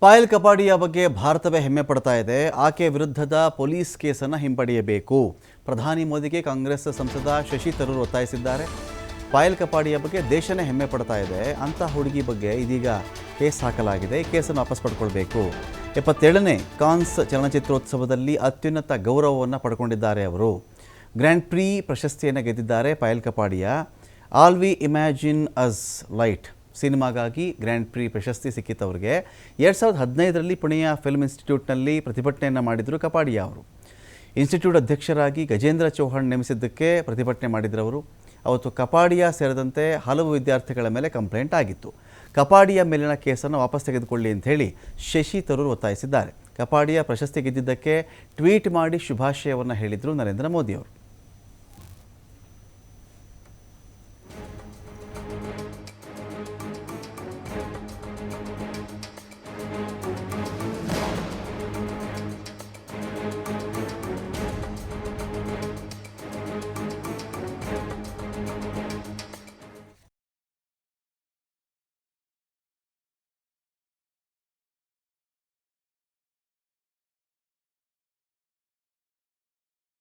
ಪಾಯಲ್ ಕಪಾಡಿಯ ಬಗ್ಗೆ ಭಾರತವೇ ಹೆಮ್ಮೆ ಪಡ್ತಾ ಇದೆ. ಆಕೆ ವಿರುದ್ಧದ ಪೊಲೀಸ್ ಕೇಸನ್ನು ಹಿಂಪಡೆಯಬೇಕು. ಪ್ರಧಾನಿ ಮೋದಿಗೆ ಕಾಂಗ್ರೆಸ್ ಸಂಸದ ಶಶಿ ತರೂರ್ ಒತ್ತಾಯಿಸಿದ್ದಾರೆ. ಪಾಯಲ್ ಕಪಾಡಿಯ ಬಗ್ಗೆ ದೇಶನೇ ಹೆಮ್ಮೆ ಪಡ್ತಾ ಇದೆ. ಅಂಥ ಹುಡುಗಿ ಬಗ್ಗೆ ಇದೀಗ ಕೇಸ್ ಹಾಕಲಾಗಿದೆ. ಈ ಕೇಸನ್ನು ವಾಪಸ್ ಪಡ್ಕೊಳ್ಬೇಕು. 77ನೇ ಕಾನ್ಸ್ ಚಲನಚಿತ್ರೋತ್ಸವದಲ್ಲಿ ಅತ್ಯುನ್ನತ ಗೌರವವನ್ನು ಪಡ್ಕೊಂಡಿದ್ದಾರೆ. ಅವರು ಗ್ರ್ಯಾಂಡ್ ಪ್ರೀ ಪ್ರಶಸ್ತಿಯನ್ನು ಗೆದ್ದಿದ್ದಾರೆ. Payal Kapadia all we imagine as light ಸಿನಿಮಾಗಾಗಿ ಗ್ರ್ಯಾಂಡ್ ಪ್ರೀ ಪ್ರಶಸ್ತಿ ಸಿಕ್ಕಿತ್ತು ಅವರಿಗೆ. 2015ರಲ್ಲಿ ಪುಣೆಯ ಫಿಲ್ಮ್ ಇನ್ಸ್ಟಿಟ್ಯೂಟ್ನಲ್ಲಿ ಪ್ರತಿಭಟನೆಯನ್ನು ಮಾಡಿದರು ಕಪಾಡಿಯ ಅವರು. ಇನ್ಸ್ಟಿಟ್ಯೂಟ್ ಅಧ್ಯಕ್ಷರಾಗಿ ಗಜೇಂದ್ರ ಚೌಹಾಣ್ ನೇಮಿಸಿದ್ದಕ್ಕೆ ಪ್ರತಿಭಟನೆ ಮಾಡಿದ್ರವರು. ಅವತ್ತು ಕಪಾಡಿಯ ಸೇರಿದಂತೆ ಹಲವು ವಿದ್ಯಾರ್ಥಿಗಳ ಮೇಲೆ ಕಂಪ್ಲೇಂಟ್ ಆಗಿತ್ತು. ಕಪಾಡಿಯ ಮೇಲಿನ ಕೇಸನ್ನು ವಾಪಸ್ ತೆಗೆದುಕೊಳ್ಳಿ ಅಂತ ಹೇಳಿ ಶಶಿ ತರೂರ್ ಒತ್ತಾಯಿಸಿದ್ದಾರೆ. ಕಪಾಡಿಯ ಪ್ರಶಸ್ತಿ ಗೆದ್ದಿದ್ದಕ್ಕೆ ಟ್ವೀಟ್ ಮಾಡಿ ಶುಭಾಶಯವನ್ನು ಹೇಳಿದರು ನರೇಂದ್ರ ಮೋದಿ ಅವರು.